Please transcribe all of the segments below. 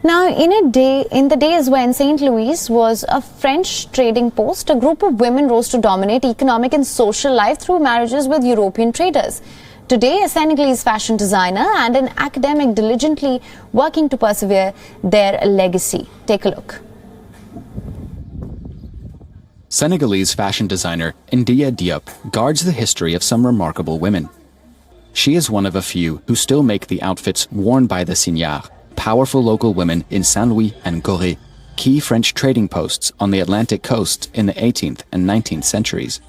Now, in the days when St. Louis was a French trading post, a group of women rose to dominate economic and social life through marriages with European traders. Today, a Senegalese fashion designer and an academic diligently working to persevere their legacy. Take a look. Senegalese fashion designer Ndia Diop guards the history of some remarkable women. She is one of a few who still make the outfits worn by the Signares, powerful local women in Saint Louis and Goree, key French trading posts on the Atlantic coast in the 18th and 19th centuries.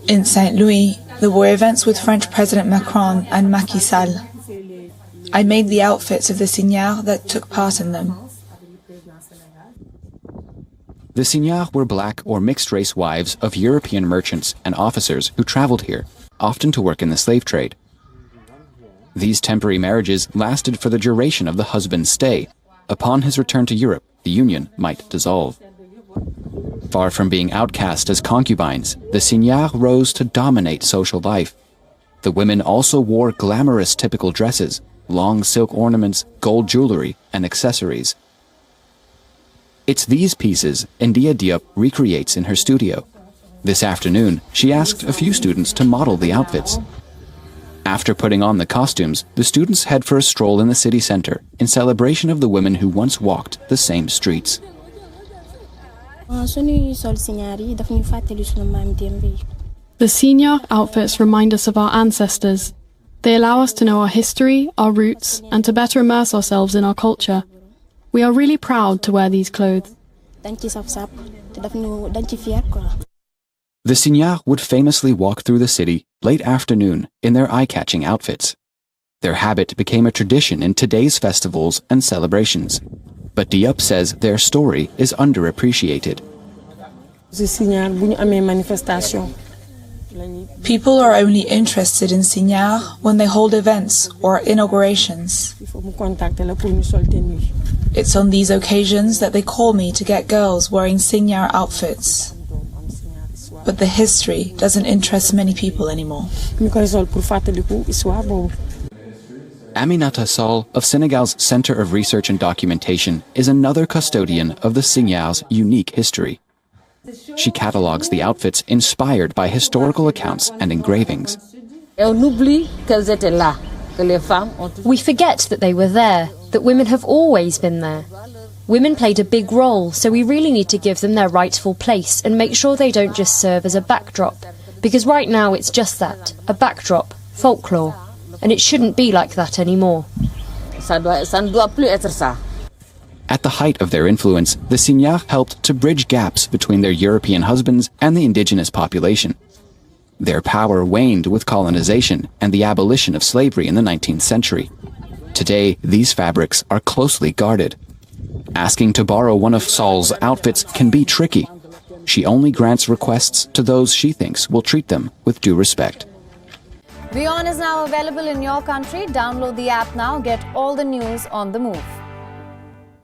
In St. Louis, there were events with French President Macron and Macky Sall. I made the outfits of the Signares that took part in them. The Signares were black or mixed-race wives of European merchants and officers who traveled here, often to work in the slave trade. These temporary marriages lasted for the duration of the husband's stay. Upon his return to Europe, the union might dissolve. Far from being outcast as concubines, the Signares rose to dominate social life. The women also wore glamorous typical dresses, long silk ornaments, gold jewelry, and accessories. It's these pieces Ndia Diop recreates in her studio. This afternoon, she asked a few students to model the outfits. After putting on the costumes, the students head for a stroll in the city center in celebration of the women who once walked the same streets. The Signare outfits remind us of our ancestors. They allow us to know our history, our roots, and to better immerse ourselves in our culture. We are really proud to wear these clothes. The Signares would famously walk through the city late afternoon in their eye-catching outfits. Their habit became a tradition in today's festivals and celebrations. But Diop says their story is underappreciated. People are only interested in Signare when they hold events or inaugurations. It's on these occasions that they call me to get girls wearing Signare outfits. But the history doesn't interest many people anymore. Aminata Sall of Senegal's Center of Research and Documentation is another custodian of the Signares' unique history. She catalogues the outfits inspired by historical accounts and engravings. We forget that they were there, that women have always been there. Women played a big role, so we really need to give them their rightful place and make sure they don't just serve as a backdrop. Because right now it's just that, a backdrop, folklore. And it shouldn't be like that anymore. At the height of their influence, the Signares helped to bridge gaps between their European husbands and the indigenous population. Their power waned with colonization and the abolition of slavery in the 19th century. Today, these fabrics are closely guarded. Asking to borrow one of Sall's outfits can be tricky. She only grants requests to those she thinks will treat them with due respect. WION is now available in your country. Download the app now. Get all the news on the move.